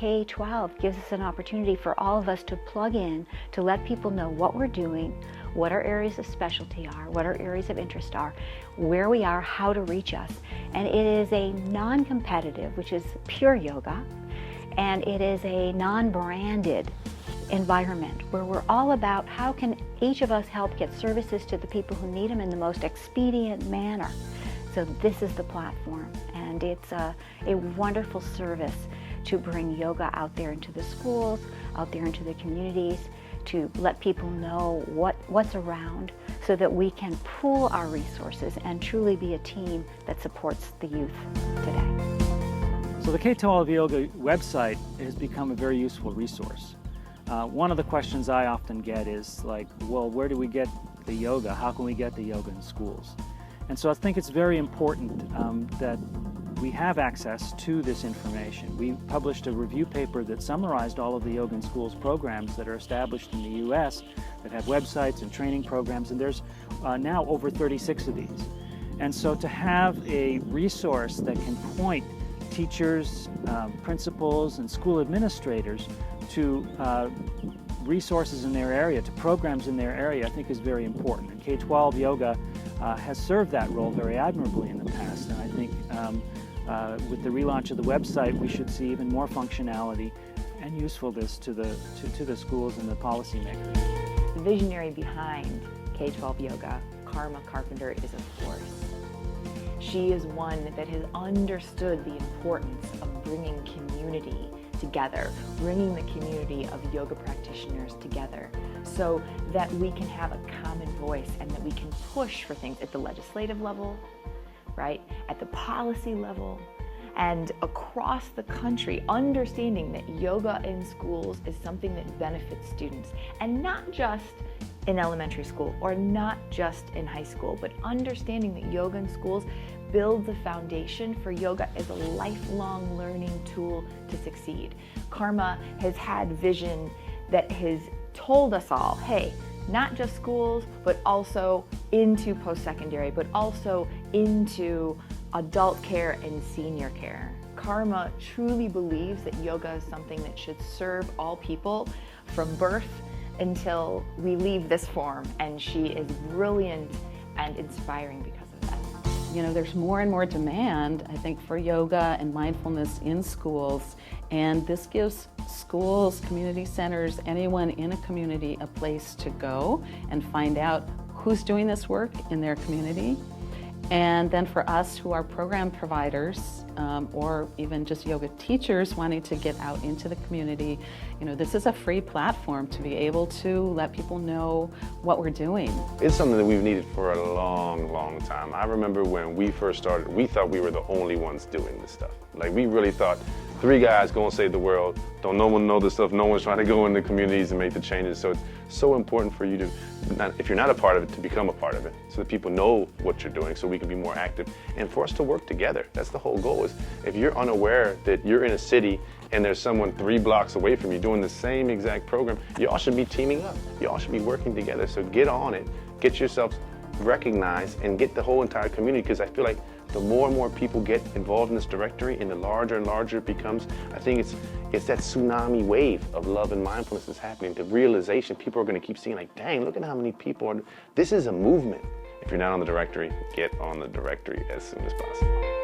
K-12 gives us an opportunity for all of us to plug in, to let people know what we're doing, what our areas of specialty are, what our areas of interest are, where we are, how to reach us. And it is a non-competitive, which is pure yoga, and it is a non-branded environment where we're all about how can each of us help get services to the people who need them in the most expedient manner. So this is the platform, and it's a wonderful service to bring yoga out there into the schools, out there into the communities, to let people know what's around so that we can pool our resources and truly be a team that supports the youth today. So the K-12 Yoga website has become a very useful resource. One of the questions I often get is like, well, where do we get the yoga? How can we get the yoga in schools? And so I think it's very important that we have access to this information. We published a review paper that summarized all of the Yoga in Schools programs that are established in the U.S. that have websites and training programs, and there's now over 36 of these. And so to have a resource that can point teachers, principals, and school administrators to resources in their area, to programs in their area, I think is very important. And K-12 Yoga has served that role very admirably in the past, and I think with the relaunch of the website, we should see even more functionality and usefulness to the schools and the policymakers. The visionary behind K-12 Yoga, Karma Carpenter, is a force. She is one that has understood the importance of bringing community together, bringing the community of yoga practitioners together so that we can have a common voice and that we can push for things at the legislative level, right, at the policy level, and across the country, understanding that yoga in schools is something that benefits students, and not just in elementary school or not just in high school, but understanding that yoga in schools builds the foundation for yoga as a lifelong learning tool to succeed. Karma has had vision that has told us all, hey, not just schools, but also into post-secondary, but also into adult care and senior care. Karma truly believes that yoga is something that should serve all people from birth until we leave this form, and she is brilliant and inspiring because of that. You know, there's more and more demand, I think, for yoga and mindfulness in schools, and this gives schools, community centers, anyone in a community a place to go and find out who's doing this work in their community. And then for us who are program providers or even just yoga teachers wanting to get out into the community, you know, this is a free platform to be able to let people know what we're doing. It's something that we've needed for a long, long time. I remember when we first started, we thought we were the only ones doing this stuff. Like, we really thought 3 guys go and save the world, don't no one know this stuff, no one's trying to go into communities and make the changes. So it's so important for you to, if you're not a part of it, to become a part of it so that people know what you're doing so we can be more active and for us to work together. That's the whole goal. Is if you're unaware that you're in a city and there's someone 3 blocks away from you doing the same exact program, you all should be teaming up. You all should be working together. So get on it, get yourselves recognized, and get the whole entire community, because I feel like the more and more people get involved in this directory and the larger and larger it becomes, I think it's that tsunami wave of love and mindfulness that's happening. The realization, people are going to keep seeing, like, dang, look at how many people are, this is a movement. If you're not on the directory, get on the directory as soon as possible.